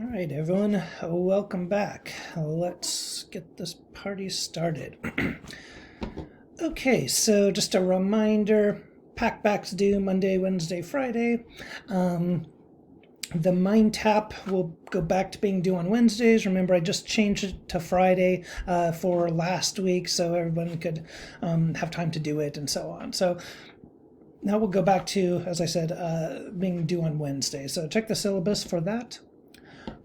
All right, everyone, welcome back. Let's get this party started. Okay, so just a reminder, packbacks due Monday, Wednesday, Friday. The Mind Tap will go back to being due on Wednesdays. Remember, I just changed it to Friday for last week so everyone could have time to do it and so on. So now we'll go back to, as I said, being due on Wednesday. So check the syllabus for that.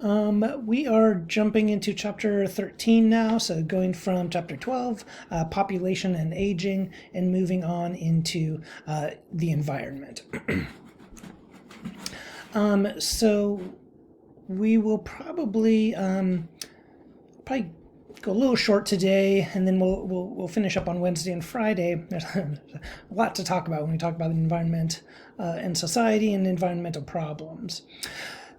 We are jumping into chapter 13 now, so going from chapter 12, population and aging, and moving on into the environment. So we will probably go a little short today, and then we'll finish up on Wednesday and Friday. There's a lot to talk about when we talk about the environment and society and environmental problems.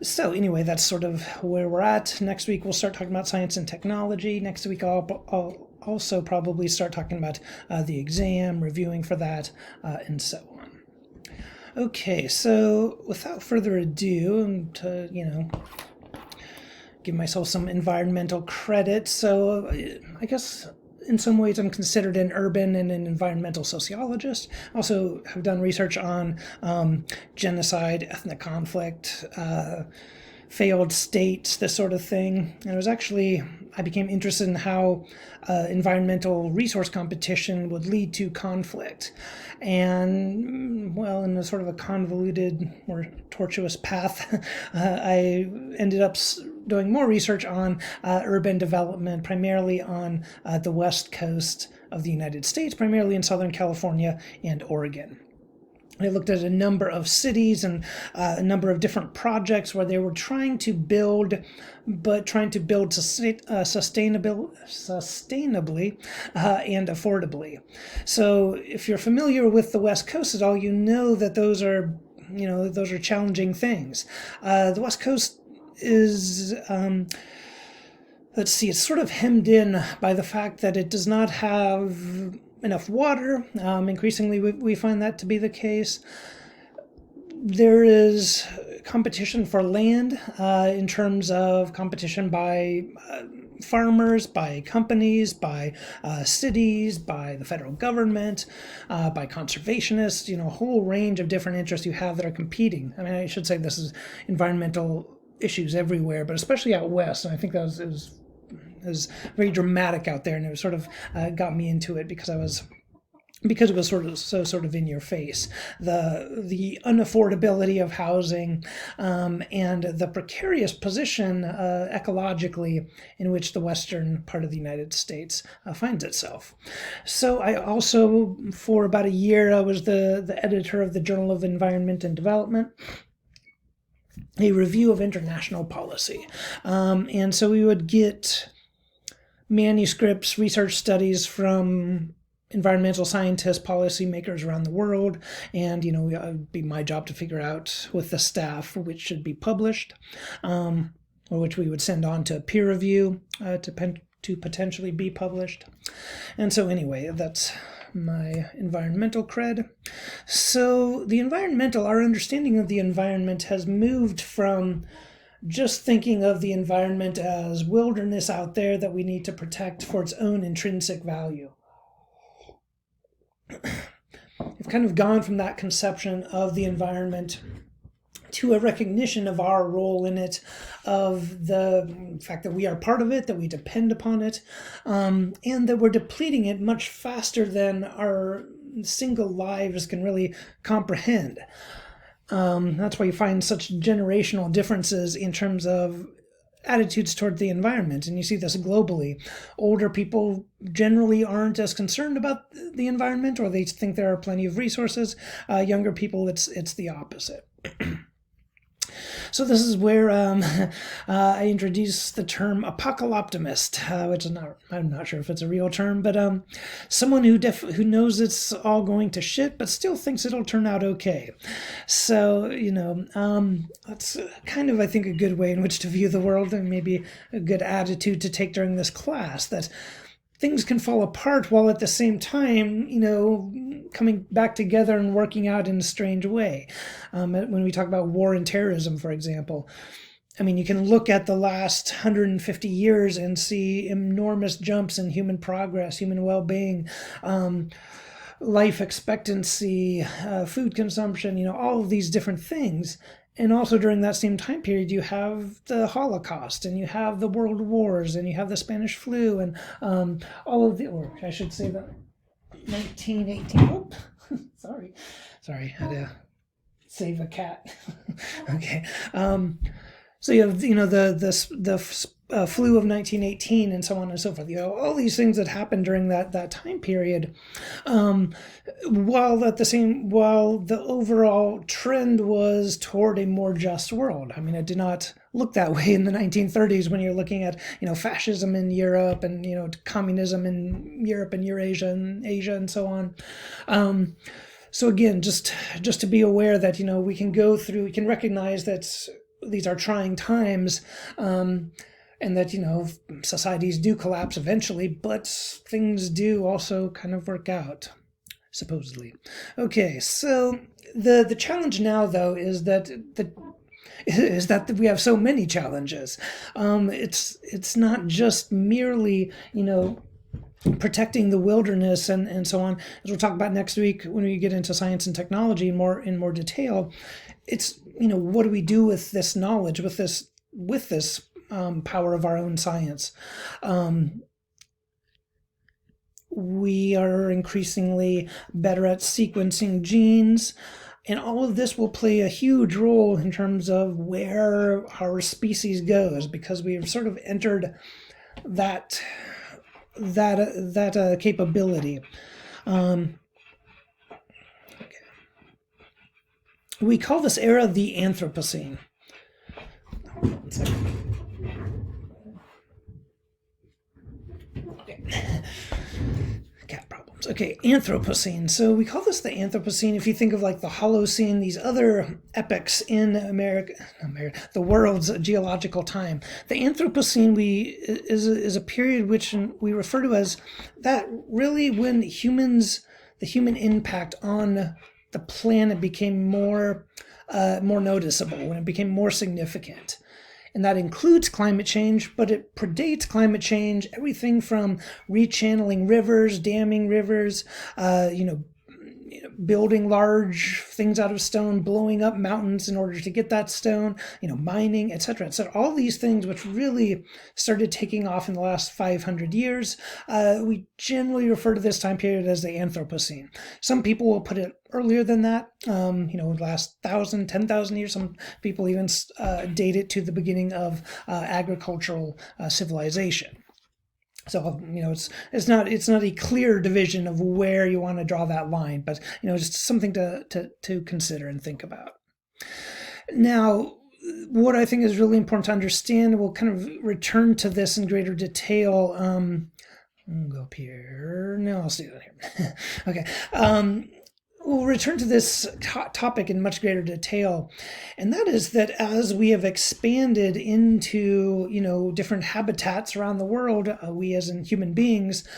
So anyway, that's sort of where we're at. Next week, we'll start talking about science and technology. Next week, I'll also probably start talking about the exam, reviewing for that, and so on. Okay, so without further ado, and to, give myself some environmental credit. So I guess in some ways I'm considered an urban and an environmental sociologist. I also have done research on genocide, ethnic conflict, failed states, this sort of thing. And I became interested in how environmental resource competition would lead to conflict. And, well, in a sort of a convoluted or tortuous path, I ended up doing more research on urban development, primarily on the west coast of the United States, primarily in Southern California and Oregon. I looked at a number of cities and a number of different projects where they were trying to build sustainably and affordably. So if you're familiar with the West Coast at all, you know that those are challenging things. The West Coast is it's sort of hemmed in by the fact that it does not have enough water. Increasingly, we find that to be the case. There is competition for land in terms of competition by farmers, by companies, by cities, by the federal government, by conservationists, a whole range of different interests you have that are competing. I mean, I should say this is environmental issues everywhere, but especially out west. And I think that was very dramatic out there, and it sort of got me into it because it was sort of in your face, the unaffordability of housing, and the precarious position ecologically in which the western part of the United States finds itself. So I also, for about a year, I was the editor of the Journal of Environment and Development, a review of international policy, and so we would get manuscripts, research studies from environmental scientists, policymakers around the world, and it would be my job to figure out with the staff which should be published, or which we would send on to peer review to potentially be published. And so anyway, that's my environmental cred. So our understanding of the environment has moved from just thinking of the environment as wilderness out there that we need to protect for its own intrinsic value. We've kind of gone from that conception of the environment to a recognition of our role in it, of the fact that we are part of it, that we depend upon it, and that we're depleting it much faster than our single lives can really comprehend. That's why you find such generational differences in terms of attitudes toward the environment, and you see this globally. Older people generally aren't as concerned about the environment, or they think there are plenty of resources. Younger people, it's the opposite. So this is where I introduce the term apocalyptimist, which I'm not sure if it's a real term, but someone who knows it's all going to shit, but still thinks it'll turn out okay. So that's kind of, I think, a good way in which to view the world, and maybe a good attitude to take during this class, that things can fall apart while at the same time, coming back together and working out in a strange way. When we talk about war and terrorism, for example, I mean, you can look at the last 150 years and see enormous jumps in human progress, human well-being, um, life expectancy, food consumption, all of these different things. And also during that same time period, you have the Holocaust, and you have the World Wars, and you have the Spanish flu, and all of the, or I should say the 1918. Oh, sorry, had to save a cat. Okay. So you have the flu of 1918 and so on and so forth. All these things that happened during that time period, while the overall trend was toward a more just world. I mean, it did not look that way in the 1930s when you're looking at fascism in Europe and communism in Europe and Eurasia and Asia and so on. So again, just to be aware that we can recognize that these are trying times, and that societies do collapse eventually, but things do also kind of work out, supposedly. Okay, so the challenge now, though, is that we have so many challenges. It's not just merely protecting the wilderness and so on, as we'll talk about next week when we get into science and technology in more detail. It's what do we do with this knowledge, with this power of our own science? We are increasingly better at sequencing genes, and all of this will play a huge role in terms of where our species goes, because we have sort of entered that capability. We call this era the Anthropocene. One second. Okay. Cat problems. Okay, Anthropocene. So we call this the Anthropocene. If you think of like the Holocene, these other epochs in the world's geological time, the Anthropocene is a period which we refer to as that really when the human impact on the planet became more noticeable, when it became more significant. And that includes climate change, but it predates climate change. Everything from rechanneling rivers, damming rivers, building large things out of stone, blowing up mountains in order to get that stone, mining, etc., etc. All these things which really started taking off in the last 500 years. We generally refer to this time period as the Anthropocene. Some people will put it earlier than that, last 1,000, 10,000 years. Some people even date it to the beginning of agricultural civilization. So it's not a clear division of where you want to draw that line, but just something to consider and think about. Now, what I think is really important to understand, we'll kind of return to this in greater detail. I'll go up here. No, I'll stay down here. Okay. We'll return to this topic in much greater detail, and that is that as we have expanded into different habitats around the world, we as in human beings,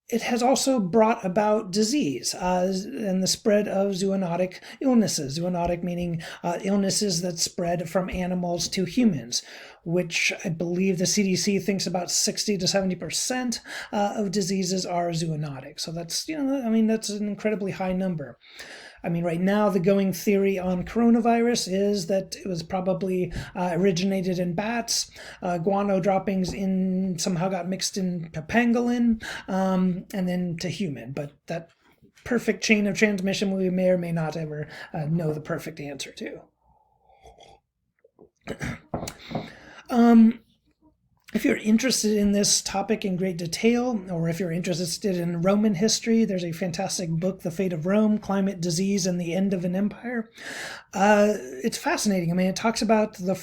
it has also brought about disease and the spread of zoonotic illnesses. Zoonotic meaning illnesses that spread from animals to humans, which I believe the CDC thinks about 60 to 70% of diseases are zoonotic. So that's, that's an incredibly high number. I mean, right now, the going theory on coronavirus is that it was probably originated in bats. Guano droppings somehow got mixed into pangolin, and then to human. But that perfect chain of transmission we may or may not ever know the perfect answer to. If you're interested in this topic in great detail, or if you're interested in Roman history, there's a fantastic book, The Fate of Rome, Climate, Disease, and the End of an Empire. It's fascinating. I mean, it talks about the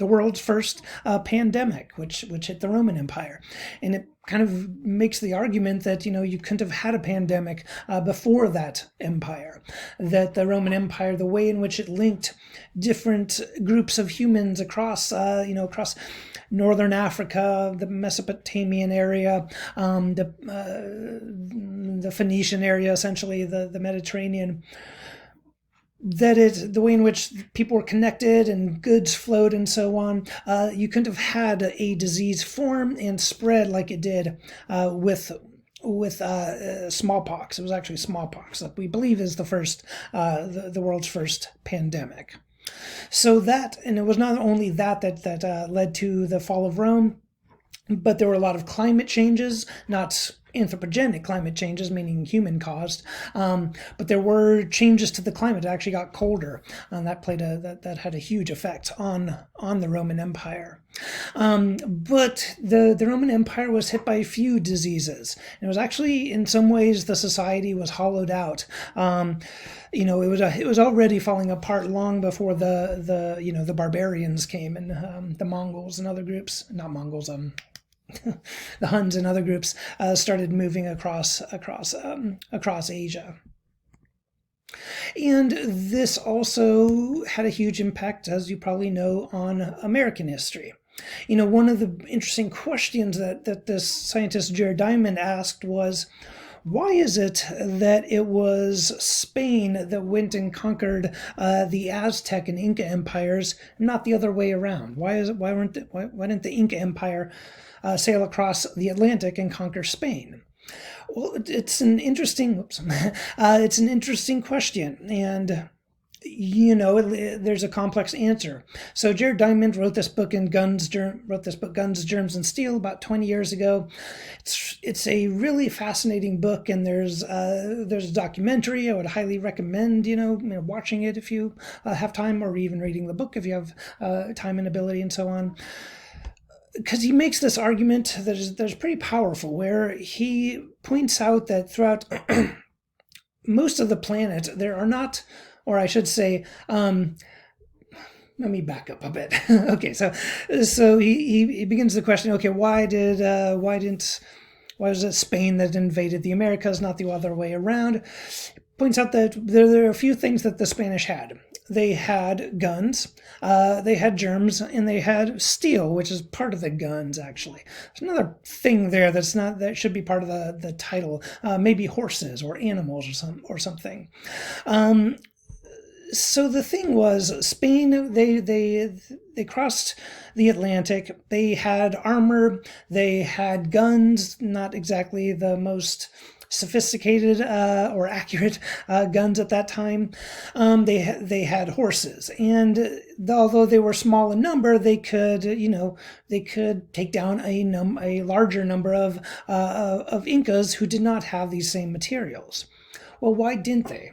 world's first pandemic, which hit the Roman Empire. And it kind of makes the argument that, you couldn't have had a pandemic before that empire. That the Roman Empire, the way in which it linked different groups of humans across northern Africa, the Mesopotamian area, the Phoenician area, essentially the Mediterranean, the way in which people were connected and goods flowed and so on, you couldn't have had a disease form and spread like it did with smallpox. It was actually smallpox that we believe is the world's first pandemic. So that, and it was not only that led to the fall of Rome, but there were a lot of climate changes, not anthropogenic climate changes, meaning human caused, but there were changes to the climate. It actually got colder, and that had a huge effect on the Roman Empire. But the Roman Empire was hit by a few diseases. And it was actually, in some ways, the society was hollowed out. It was already falling apart long before the barbarians came, and the Mongols and other groups, not Mongols, the Huns and other groups started moving across Asia. And this also had a huge impact, as you probably know, on American history. One of the interesting questions that this scientist Jared Diamond asked was, why is it that it was Spain that went and conquered the Aztec and Inca empires, not the other way around? Why didn't the Inca Empire sail across the Atlantic and conquer Spain? Well, it's an interesting question, and there's a complex answer. So Jared Diamond wrote this book, Guns, Germs, and Steel, about 20 years ago. It's a really fascinating book, and there's a documentary. I would highly recommend watching it if you have time, or even reading the book if you have time and ability and so on. Because he makes this argument that is pretty powerful, where he points out that throughout most of the planet there are not, or I should say, let me back up a bit. Okay, so he begins the question. Okay, why was it Spain that invaded the Americas, not the other way around? Points out that there are a few things that the Spanish had. They had guns, they had germs, and they had steel, which is part of the guns, actually. There's another thing there that should be part of the title, maybe horses or animals or something. So the thing was, Spain, they crossed the Atlantic. They had armor, they had guns, not exactly the most sophisticated or accurate guns at that time. They had horses, and although they were small in number, they could take down a larger number of Incas who did not have these same materials. Well, why didn't they?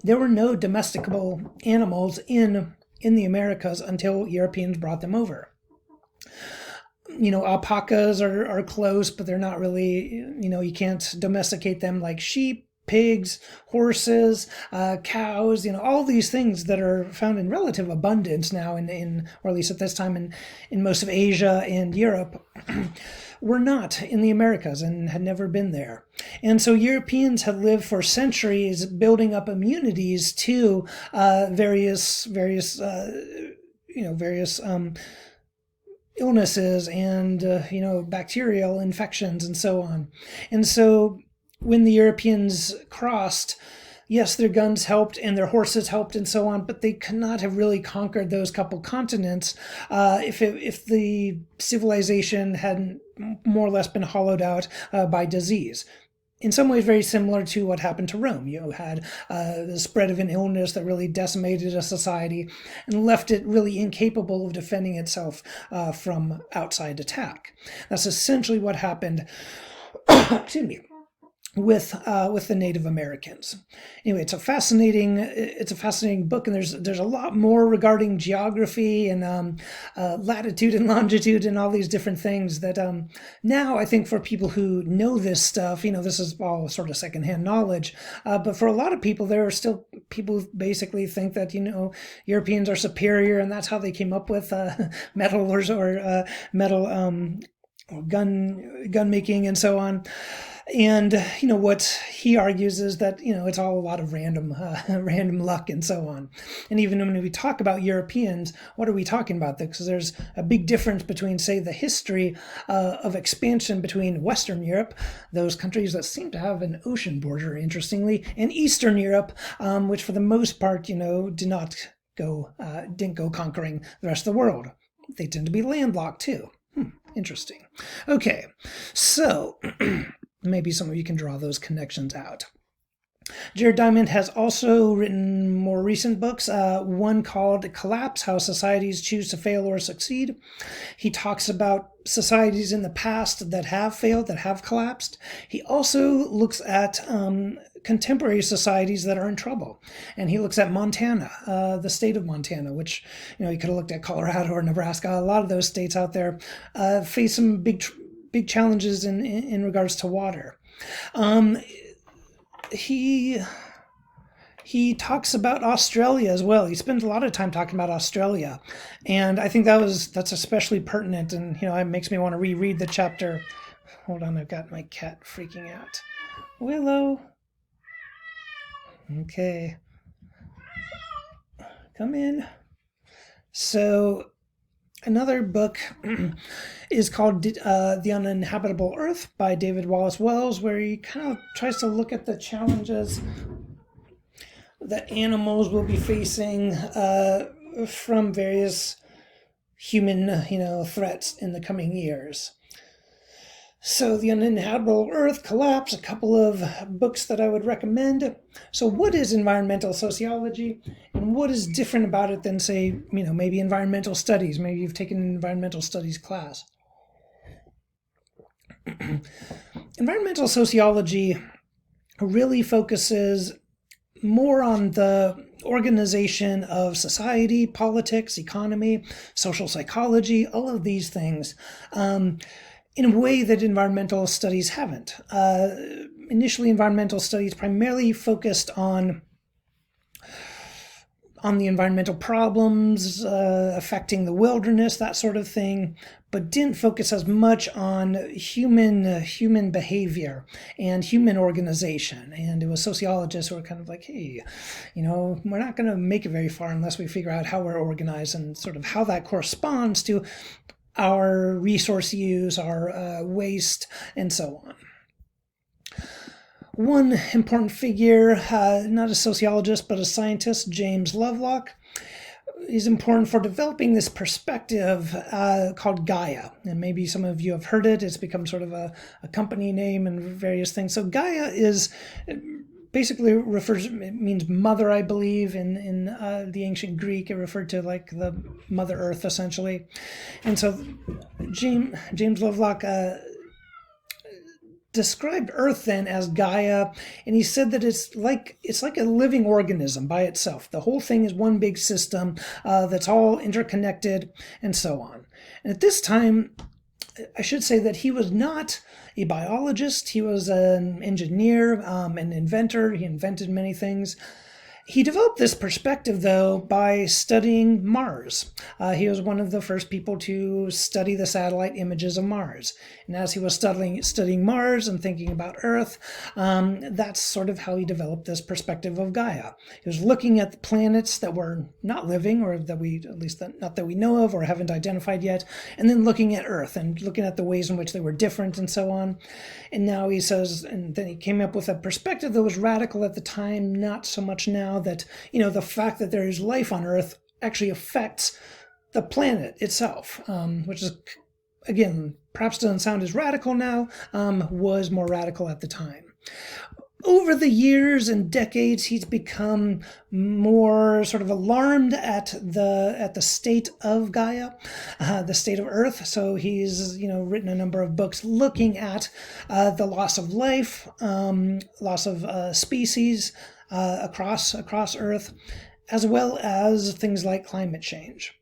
There were no domesticable animals in the Americas until Europeans brought them over. Alpacas are close, but they're not really, you can't domesticate them like sheep, pigs, horses, cows, all these things that are found in relative abundance now in or at least at this time in most of Asia and Europe, were not in the Americas and had never been there. And so Europeans had lived for centuries building up immunities to various illnesses and bacterial infections and so on. And so when the Europeans crossed, yes, their guns helped and their horses helped and so on, but they could not have really conquered those couple continents if the civilization hadn't more or less been hollowed out by disease. In some ways very similar to what happened to Rome. You had the spread of an illness that really decimated a society and left it really incapable of defending itself from outside attack. That's essentially what happened excuse me, with the Native Americans. Anyway, it's a fascinating book, and there's a lot more regarding geography and latitude and longitude and all these different things that now I think for people who know this stuff, this is all sort of secondhand knowledge. But for a lot of people, there are still people who basically think that Europeans are superior, and that's how they came up with metal or metal gun making and so on. And what he argues is that it's all a lot of random random luck and so on. And even when we talk about Europeans, what are we talking about? Because there's a big difference between, say, the history of expansion between Western Europe, those countries that seem to have an ocean border, interestingly, and Eastern Europe, which for the most part, didn't go conquering the rest of the world. They tend to be landlocked too. Interesting. Okay, so maybe some of you can draw those connections out. Jared Diamond has also written more recent books, one called Collapse, How Societies Choose to Fail or Succeed. He talks about societies in the past that have failed, that have collapsed. He also looks at contemporary societies that are in trouble. And he looks at Montana, the state of Montana, which, he could have looked at Colorado or Nebraska. A lot of those states out there face some big challenges in regards to water. He talks about Australia as well. He spends a lot of time talking about Australia, and I think that's especially pertinent. And it makes me want to reread the chapter. Hold on, I've got my cat freaking out. Willow. Okay, come in. So another book is called The Uninhabitable Earth by David Wallace Wells, where he kind of tries to look at the challenges that animals will be facing from various human, threats in the coming years. So The Uninhabitable Earth, Collapse, a couple of books that I would recommend. So what is environmental sociology, and what is different about it than, say, maybe environmental studies? Maybe you've taken an environmental studies class. Environmental sociology really focuses more on the organization of society, politics, economy, social psychology, all of these things, in a way that environmental studies haven't. Initially, environmental studies primarily focused on the environmental problems affecting the wilderness, that sort of thing, but didn't focus as much on human behavior and human organization. And it was sociologists who were kind of like, hey, we're not going to make it very far unless we figure out how we're organized and sort of how that corresponds to our resource use, our waste, and so on. One important figure, not a sociologist, but a scientist, James Lovelock, is important for developing this perspective called Gaia. And maybe some of you have heard it. It's become sort of a company name and various things. So Gaia is basically it means mother, I believe, in the ancient Greek. It referred to like the Mother Earth, essentially. And so James Lovelock described Earth then as Gaia, and he said that it's like a living organism by itself. The whole thing is one big system that's all interconnected and so on. And at this time, I should say that he was not a biologist. He was an engineer, an inventor. He invented many things. He developed this perspective, though, by studying Mars. He was one of the first people to study the satellite images of Mars. And as he was studying Mars and thinking about Earth, that's sort of how he developed this perspective of Gaia. He was looking at the planets that were not living, or that we, at least not that we know of or haven't identified yet, and then looking at Earth and looking at the ways in which they were different and so on. And now he says, and then he came up with a perspective that was radical at the time, not so much now, that the fact that there is life on Earth actually affects the planet itself, which is, again, perhaps doesn't sound as radical now, was more radical at the time. Over the years and decades, he's become more sort of alarmed at the state of Gaia, the state of Earth. So he's written a number of books looking at the loss of life, loss of species across Earth, as well as things like climate change.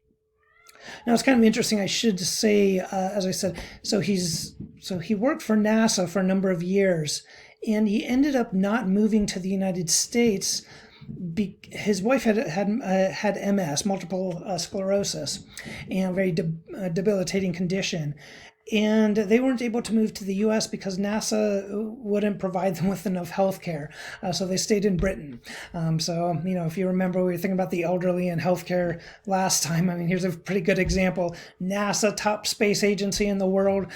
Now, it's kind of interesting, I should say, as I said, so he worked for NASA for a number of years, and he ended up not moving to the United States. His wife had MS, multiple sclerosis, and a very debilitating condition. and they weren't able to move to the US because NASA wouldn't provide them with enough health care. So they stayed in Britain. So, if you remember, we were thinking about the elderly and healthcare last time. I mean, here's a pretty good example. NASA, top space agency in the world,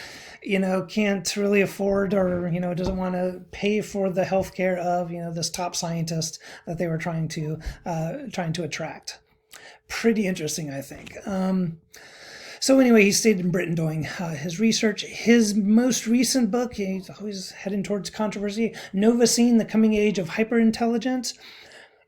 can't really afford or, doesn't want to pay for the healthcare of, this top scientist that they were trying to attract. Pretty interesting, I think. So anyway, he stayed in Britain doing his research. His most recent book, he's always heading towards controversy, Novacine, The Coming Age of Hyperintelligence.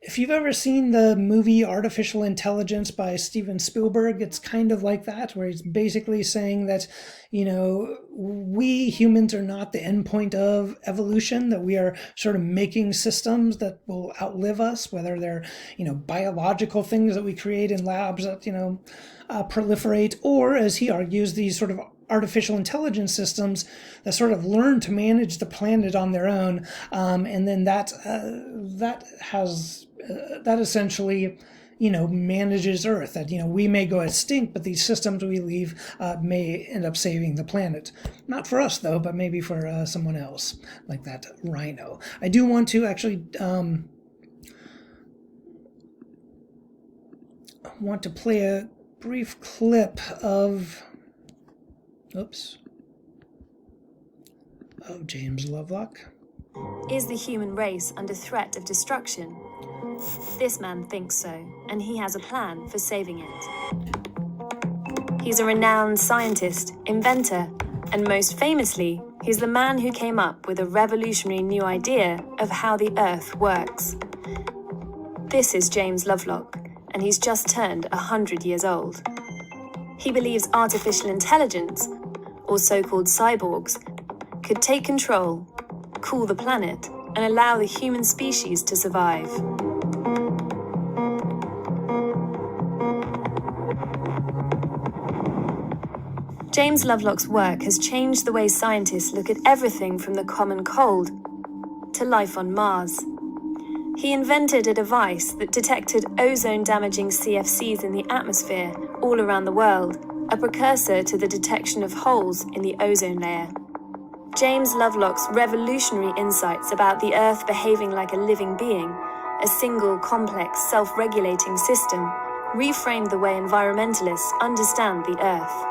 If you've ever seen the movie Artificial Intelligence by Steven Spielberg, it's kind of like that, where he's basically saying that, we humans are not the endpoint of evolution, that we are sort of making systems that will outlive us, whether they're, biological things that we create in labs that, proliferate, or, as he argues, these sort of artificial intelligence systems that sort of learn to manage the planet on their own, and then that essentially, manages Earth. That we may go extinct, but these systems we leave may end up saving the planet. Not for us though, but maybe for someone else, like that rhino. I do want to actually play a brief clip of James Lovelock. Is the human race under threat of destruction? This man thinks so, and he has a plan for saving it. He's a renowned scientist, inventor, and most famously, he's the man who came up with a revolutionary new idea of how the Earth works. This is James Lovelock, and he's just turned 100 years old. He believes artificial intelligence, or so-called cyborgs, could take control, cool the planet, and allow the human species to survive. James Lovelock's work has changed the way scientists look at everything from the common cold to life on Mars. He invented a device that detected ozone-damaging CFCs in the atmosphere all around the world, a precursor to the detection of holes in the ozone layer. James Lovelock's revolutionary insights about the Earth behaving like a living being, a single, complex, self-regulating system, reframed the way environmentalists understand the Earth.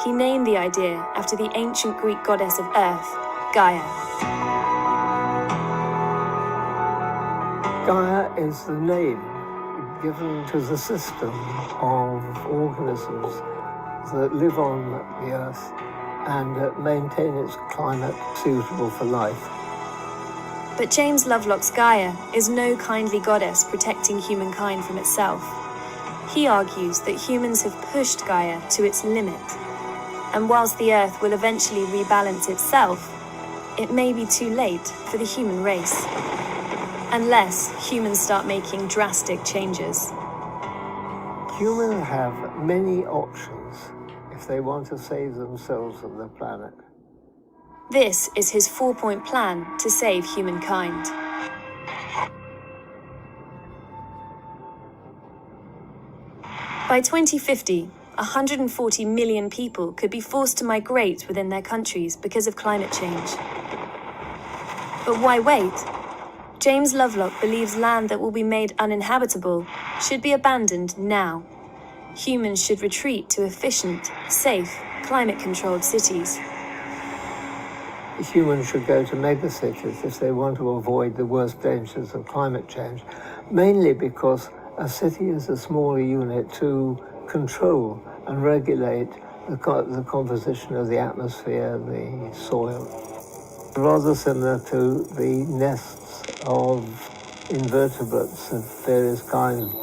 He named the idea after the ancient Greek goddess of Earth, Gaia. Gaia is the name given to the system of organisms that live on the Earth and maintain its climate suitable for life. But James Lovelock's Gaia is no kindly goddess protecting humankind from itself. He argues that humans have pushed Gaia to its limit, and whilst the Earth will eventually rebalance itself, it may be too late for the human race, unless humans start making drastic changes. Humans have many options if they want to save themselves and the planet. This is his 4-point plan to save humankind. By 2050, 140 million people could be forced to migrate within their countries because of climate change. But why wait? James Lovelock believes land that will be made uninhabitable should be abandoned now. Humans should retreat to efficient, safe, climate-controlled cities. Humans should go to megacities if they want to avoid the worst dangers of climate change, mainly because a city is a smaller unit to control and regulate the composition of the atmosphere, the soil. Rather similar to the nests of invertebrates of various kinds,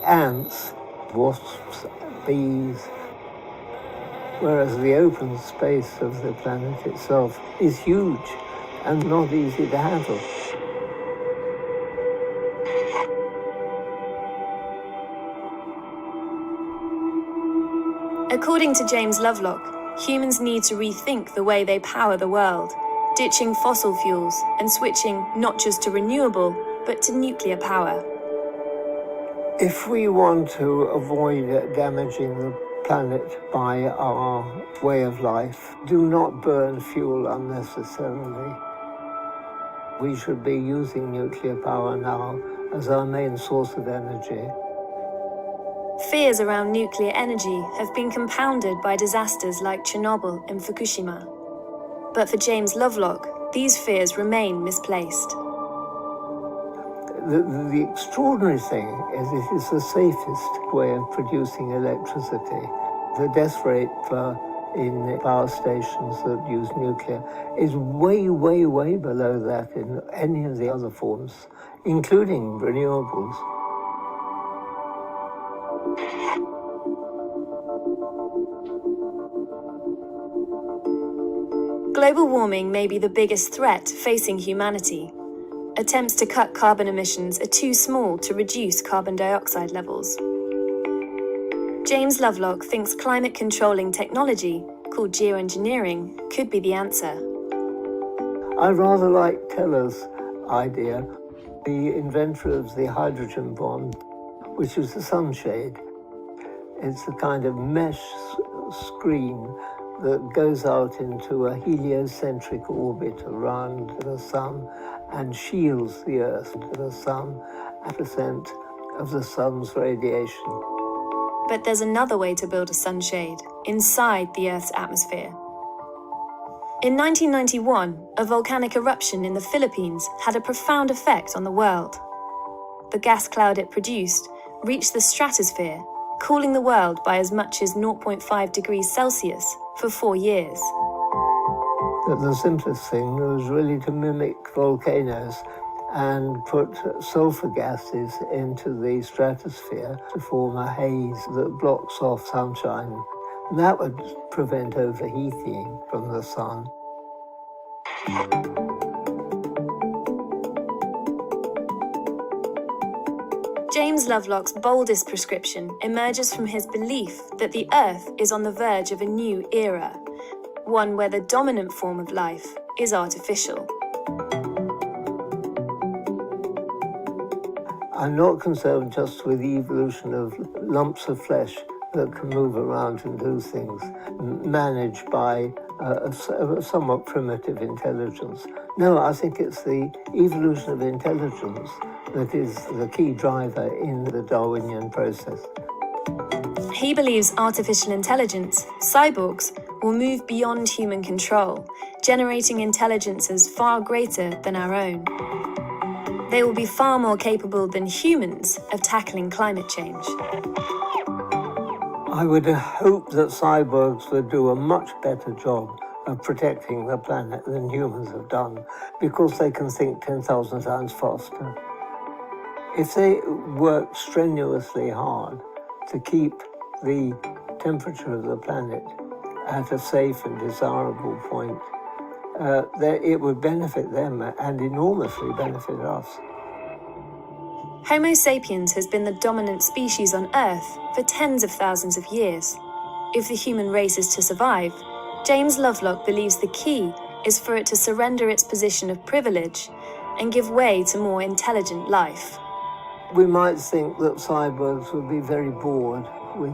ants, wasps, bees, whereas the open space of the planet itself is huge and not easy to handle. According to James Lovelock, humans need to rethink the way they power the world, ditching fossil fuels and switching not just to renewable, but to nuclear power. If we want to avoid damaging the planet by our way of life. Do not burn fuel unnecessarily. We should be using nuclear power now as our main source of energy. Fears around nuclear energy have been compounded by disasters like Chernobyl and Fukushima. But for James Lovelock, these fears remain misplaced. The extraordinary thing is it is the safest way of producing electricity. The death rate in power stations that use nuclear is way, way, way below that in any of the other forms, including renewables. Global warming may be the biggest threat facing humanity. Attempts to cut carbon emissions are too small to reduce carbon dioxide levels. James Lovelock thinks climate-controlling technology, called geoengineering, could be the answer. I rather like Teller's idea, the inventor of the hydrogen bomb, which is a sunshade. It's a kind of mesh screen that goes out into a heliocentric orbit around the sun and shields the Earth to the sun at % of the sun's radiation. But there's another way to build a sunshade, inside the Earth's atmosphere. In 1991, a volcanic eruption in the Philippines had a profound effect on the world. The gas cloud it produced reached the stratosphere, cooling the world by as much as 0.5 degrees Celsius for 4 years. The simplest thing was really to mimic volcanoes and put sulfur gases into the stratosphere to form a haze that blocks off sunshine. And that would prevent overheating from the sun. James Lovelock's boldest prescription emerges from his belief that the Earth is on the verge of a new era, one where the dominant form of life is artificial. I'm not concerned just with the evolution of lumps of flesh that can move around and do things, managed by a somewhat primitive intelligence. No, I think it's the evolution of intelligence that is the key driver in the Darwinian process. He believes artificial intelligence, cyborgs, will move beyond human control, generating intelligences far greater than our own. They will be far more capable than humans of tackling climate change. I would hope that cyborgs would do a much better job of protecting the planet than humans have done, because they can think 10,000 times faster. If they work strenuously hard to keep the temperature of the planet at a safe and desirable point, it would benefit them and enormously benefit us. Homo sapiens has been the dominant species on Earth for tens of thousands of years. If the human race is to survive, James Lovelock believes the key is for it to surrender its position of privilege and give way to more intelligent life. We might think that cyborgs would be very bored with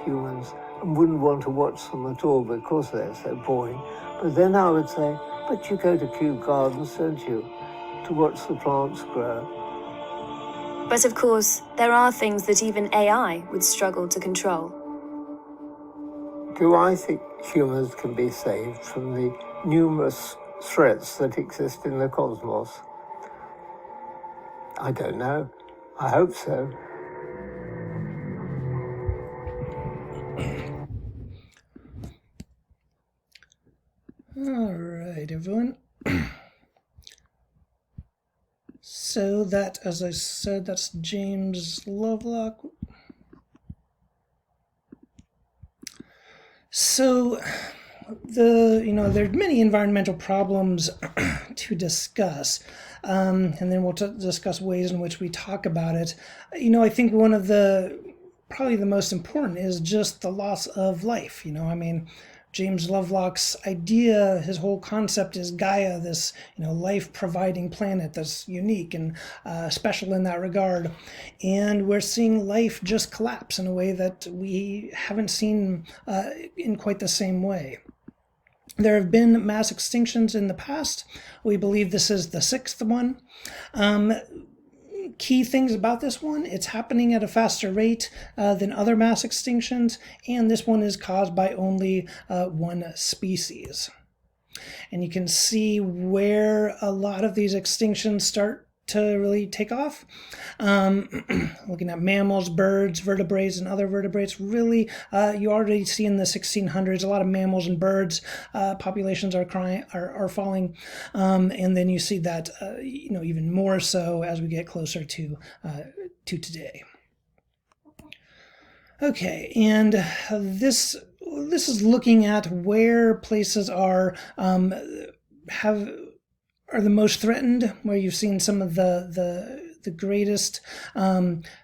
humans and wouldn't want to watch them at all because they're so boring. But then I would say, but you go to Kew Gardens, don't you, to watch the plants grow? But of course, there are things that even AI would struggle to control. Do I think humans can be saved from the numerous threats that exist in the cosmos? I don't know. I hope so. All right, everyone. So that, as I said, that's James Lovelock. So there are many environmental problems to discuss, and then we'll discuss ways in which we talk about it. I think one of probably the most important is just the loss of life. James Lovelock's idea, his whole concept is Gaia, this life-providing planet that's unique and special in that regard. And we're seeing life just collapse in a way that we haven't seen in quite the same way. There have been mass extinctions in the past. We believe this is the 6th one. Key things about this one, it's happening at a faster rate than other mass extinctions, and this one is caused by only one species. And you can see where a lot of these extinctions start to really take off. Looking at mammals, birds, vertebrates, and other vertebrates, really, you already see in the 1600s a lot of mammals and birds populations are falling, and then you see that even more so as we get closer to today. Okay, and this is looking at where places are the most threatened, where you've seen some of the greatest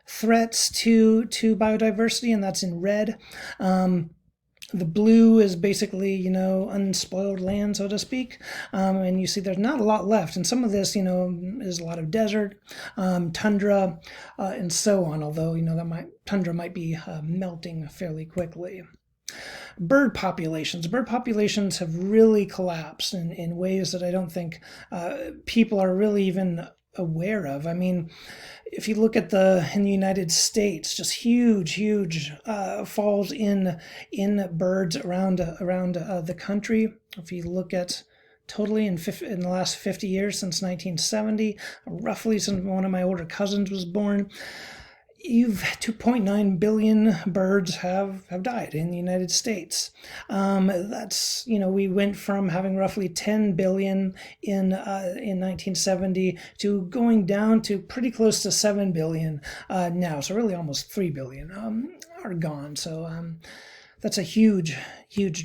threats to biodiversity, and that's in red. The blue is basically, unspoiled land, so to speak. And you see there's not a lot left. And some of this, is a lot of desert, tundra, and so on, although, tundra might be melting fairly quickly. Bird populations have really collapsed in ways that I don't think people are really even aware of. I mean, if you look at in the United States, just huge falls in birds around the country. If you look at totally in the last 50 years, since 1970, roughly since one of my older cousins was born, 2.9 billion birds have died in the United States. That's, we went from having roughly 10 billion in 1970 to going down to pretty close to 7 billion now. So really almost 3 billion are gone. So that's a huge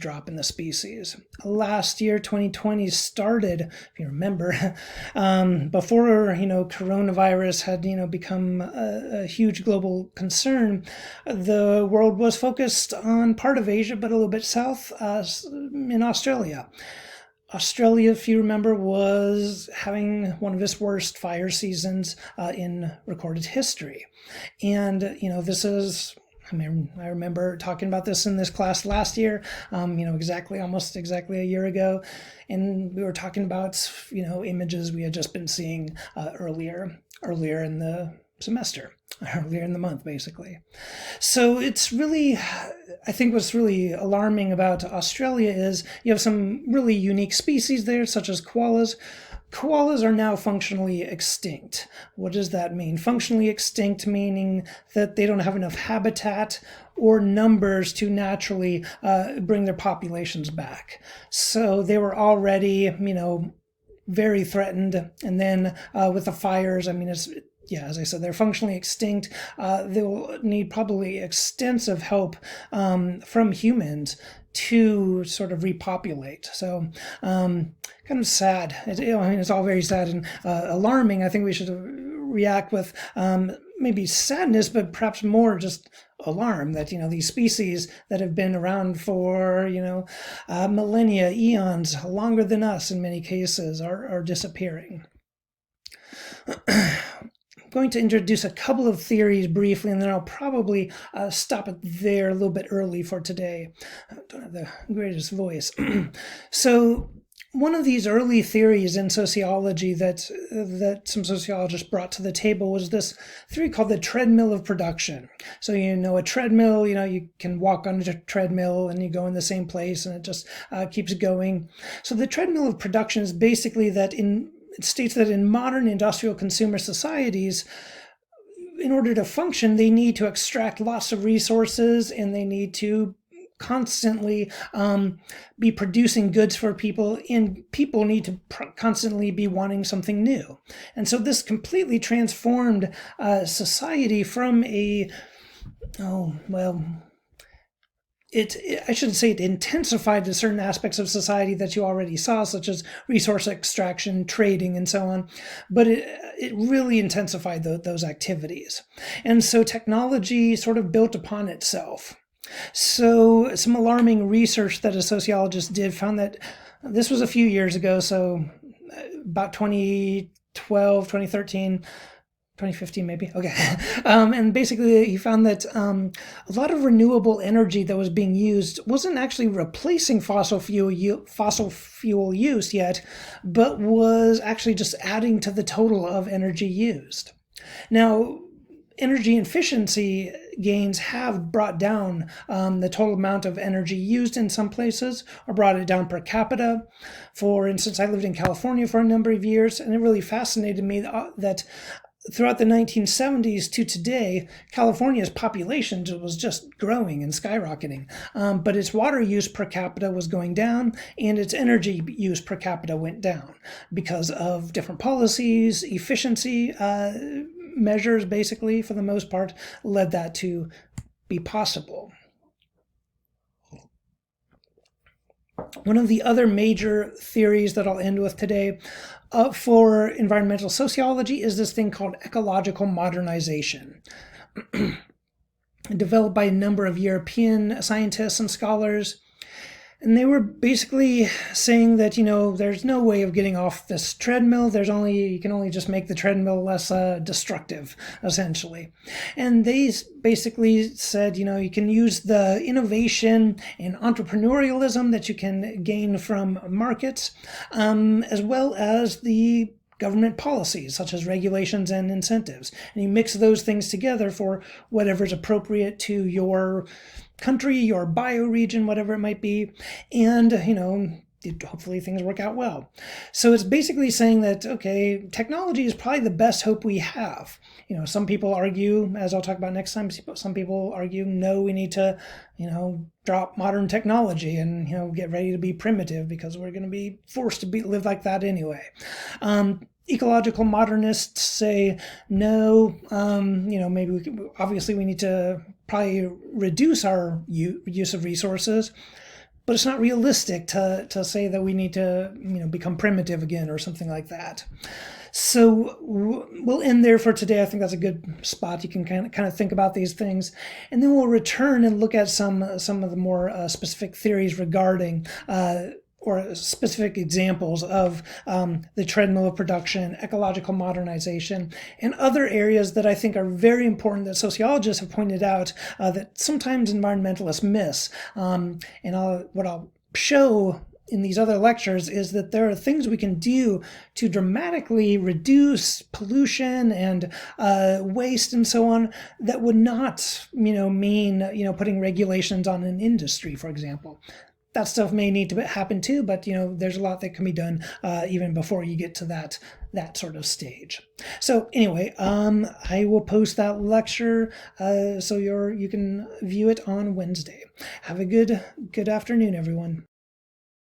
drop in the species. Last year, 2020 started, if you remember, before coronavirus had become a huge global concern. The world was focused on part of Asia, but a little bit south in Australia. Australia, if you remember, was having one of its worst fire seasons in recorded history, and this is. I remember talking about this in this class last year, almost exactly a year ago. And we were talking about, images we had just been seeing earlier in the semester, earlier in the month, basically. So it's really, I think what's really alarming about Australia is you have some really unique species there, such as koalas. Koalas are now functionally extinct. What does that mean? Functionally extinct meaning that they don't have enough habitat or numbers to naturally bring their populations back. So they were already, very threatened. And then with the fires, as I said, they're functionally extinct. They'll need probably extensive help from humans to sort of repopulate. So kind of sad. It's all very sad and alarming. I think we should react with maybe sadness, but perhaps more just alarm that, these species that have been around for, millennia, eons, longer than us in many cases, are disappearing. Going to introduce a couple of theories briefly, and then I'll probably stop it there a little bit early for today. I don't have the greatest voice. So one of these early theories in sociology that some sociologists brought to the table was this theory called the treadmill of production. So, a treadmill, you can walk on a treadmill and you go in the same place and it just keeps going. So the treadmill of production is basically that it states that in modern industrial consumer societies, in order to function, they need to extract lots of resources and they need to constantly be producing goods for people, and people need to constantly be wanting something new. And so this completely transformed society from I shouldn't say it intensified the certain aspects of society that you already saw, such as resource extraction, trading, and so on. But it really intensified those activities. And so technology sort of built upon itself. So some alarming research that a sociologist did found that this was a few years ago, so about 2012, 2013, 2015 maybe. Okay. And basically he found that a lot of renewable energy that was being used wasn't actually replacing fossil fuel use yet, but was actually just adding to the total of energy used. Now, energy efficiency gains have brought down the total amount of energy used in some places, or brought it down per capita. For instance, I lived in California for a number of years, and it really fascinated me that throughout the 1970s to today, California's population was just growing and skyrocketing. But its water use per capita was going down, and its energy use per capita went down because of different policies, efficiency measures, basically, for the most part, led that to be possible. One of the other major theories that I'll end with today for environmental sociology is this thing called ecological modernization. Developed by a number of European scientists and scholars. And they were basically saying that, there's no way of getting off this treadmill. You can only just make the treadmill less destructive, essentially. And they basically said, you can use the innovation and entrepreneurialism that you can gain from markets, as well as the government policies, such as regulations and incentives. And you mix those things together for whatever's appropriate to your country, your bioregion, whatever it might be, and hopefully things work out well. So it's basically saying that, okay, technology is probably the best hope we have. Some people argue, as I'll talk about next time, some people argue, no, we need to, drop modern technology and, get ready to be primitive because we're going to be forced to live like that anyway. Ecological modernists say no. Maybe we need to probably reduce our use of resources, but it's not realistic to say that we need to become primitive again or something like that. So we'll end there for today. I think that's a good spot. You can kind of think about these things, and then we'll return and look at some of the more specific theories regarding or specific examples of the treadmill of production, ecological modernization, and other areas that I think are very important that sociologists have pointed out that sometimes environmentalists miss. What I'll show in these other lectures is that there are things we can do to dramatically reduce pollution and waste and so on that would not, mean, putting regulations on an industry, for example. That stuff may need to happen too, but there's a lot that can be done even before you get to that sort of stage. So anyway, I will post that lecture so you can view it on Wednesday. Have a good afternoon, everyone.